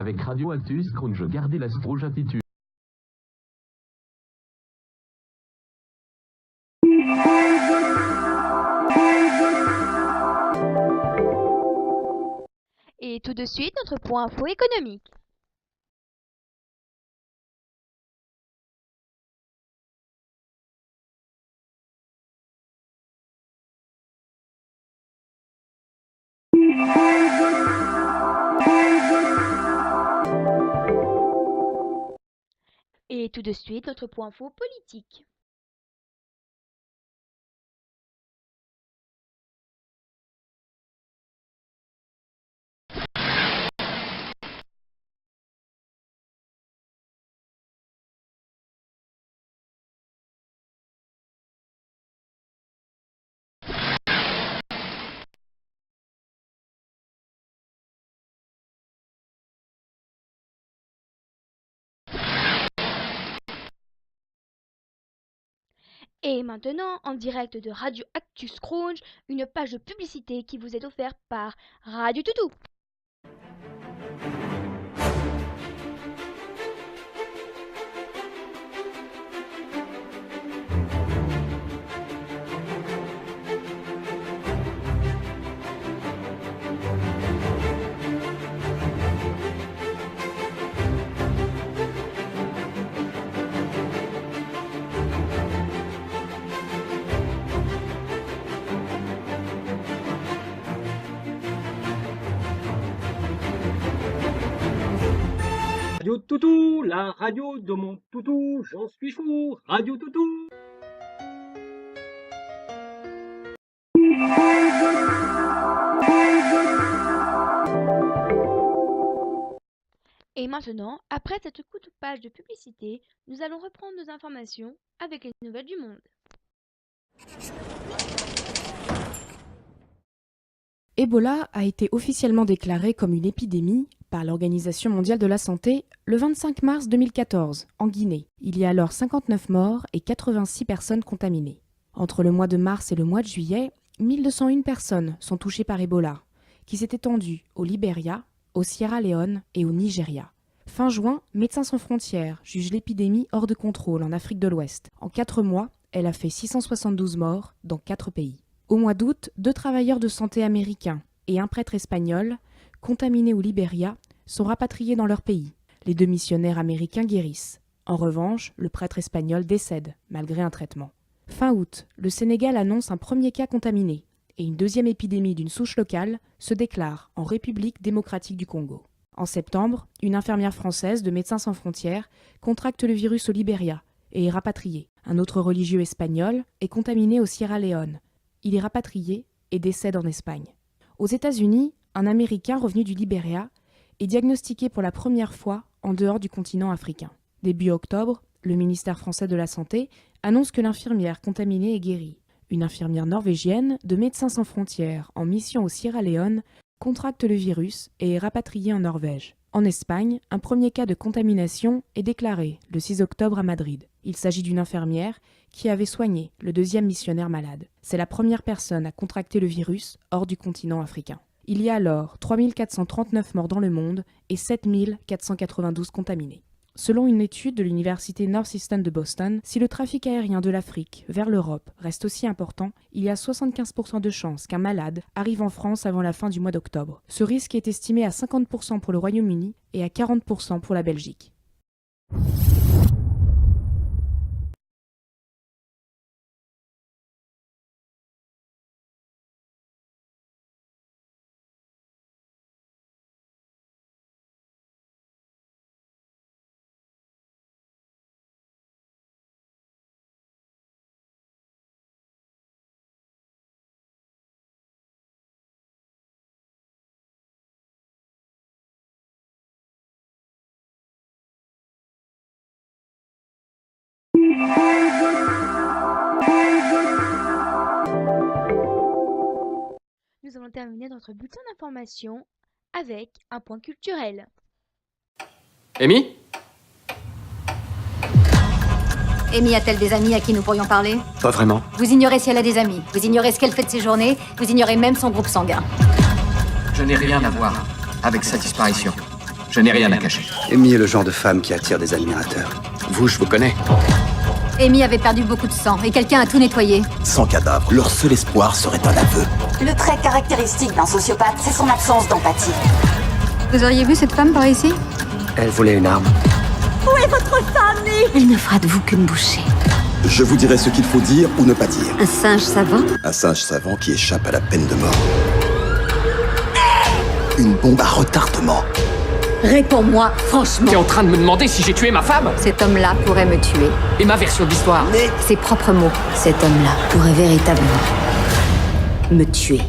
Avec Radio Actus Scrooge, gardez la Scrooge attitude. Et tout de suite, notre point info économique. Et tout de suite, notre point info politique. Et maintenant, en direct de Radio Actus Scrooge, une page de publicité qui vous est offerte par Radio Toutou. Radio Toutou, la radio de mon toutou, j'en suis fou, Radio Toutou. Et maintenant, après cette courte page de publicité, nous allons reprendre nos informations avec les nouvelles du monde. Ebola a été officiellement déclaré comme une épidémie par l'Organisation mondiale de la santé le 25 mars 2014 en Guinée. Il y a alors 59 morts et 86 personnes contaminées. Entre le mois de mars et le mois de juillet, 1201 personnes sont touchées par Ebola, qui s'est étendu au Libéria, au Sierra Leone et au Nigeria. Fin juin, Médecins sans frontières juge l'épidémie hors de contrôle en Afrique de l'Ouest. En 4 mois, elle a fait 672 morts dans 4 pays. Au mois d'août, 2 travailleurs de santé américains et un prêtre espagnol, contaminés au Libéria, sont rapatriés dans leur pays. Les 2 missionnaires américains guérissent. En revanche, le prêtre espagnol décède, malgré un traitement. Fin août, le Sénégal annonce un premier cas contaminé et une deuxième épidémie d'une souche locale se déclare en République démocratique du Congo. En septembre, une infirmière française de Médecins sans frontières contracte le virus au Libéria et est rapatriée. Un autre religieux espagnol est contaminé au Sierra Leone. Il est rapatrié et décède en Espagne. Aux États-Unis, un Américain revenu du Libéria est diagnostiqué pour la première fois en dehors du continent africain. Début octobre, le ministère français de la Santé annonce que l'infirmière contaminée est guérie. Une infirmière norvégienne de Médecins sans frontières en mission au Sierra Leone contracte le virus et est rapatriée en Norvège. En Espagne, un premier cas de contamination est déclaré le 6 octobre à Madrid. Il s'agit d'une infirmière qui avait soigné le 2e missionnaire malade. C'est la première personne à contracter le virus hors du continent africain. Il y a alors 3439 morts dans le monde et 7492 contaminés. Selon une étude de l'université Northeastern de Boston, si le trafic aérien de l'Afrique vers l'Europe reste aussi important, il y a 75% de chances qu'un malade arrive en France avant la fin du mois d'octobre. Ce risque est estimé à 50% pour le Royaume-Uni et à 40% pour la Belgique. Nous allons terminer notre bulletin d'information avec un point culturel. Amy ? Amy a-t-elle des amis à qui nous pourrions parler? Pas vraiment. Vous ignorez si elle a des amis, vous ignorez ce qu'elle fait de ses journées, vous ignorez même son groupe sanguin. Je n'ai rien à voir avec sa disparition. Je n'ai rien à cacher. Amy est le genre de femme qui attire des admirateurs. Vous, je vous connais. Amy avait perdu beaucoup de sang et quelqu'un a tout nettoyé. Sans cadavre, leur seul espoir serait un aveu. Le trait caractéristique d'un sociopathe, c'est son absence d'empathie. Vous auriez vu cette femme par ici? Elle voulait une arme. Où est votre famille? Elle ne fera de vous qu'une bouchée. Je vous dirai ce qu'il faut dire ou ne pas dire. Un singe savant? Un singe savant qui échappe à la peine de mort. Une bombe à retardement. Réponds-moi, franchement. T'es en train de me demander si j'ai tué ma femme? Cet homme-là pourrait me tuer. Et ma version de l'histoire? Ses propres mots. Cet homme-là pourrait véritablement me tuer.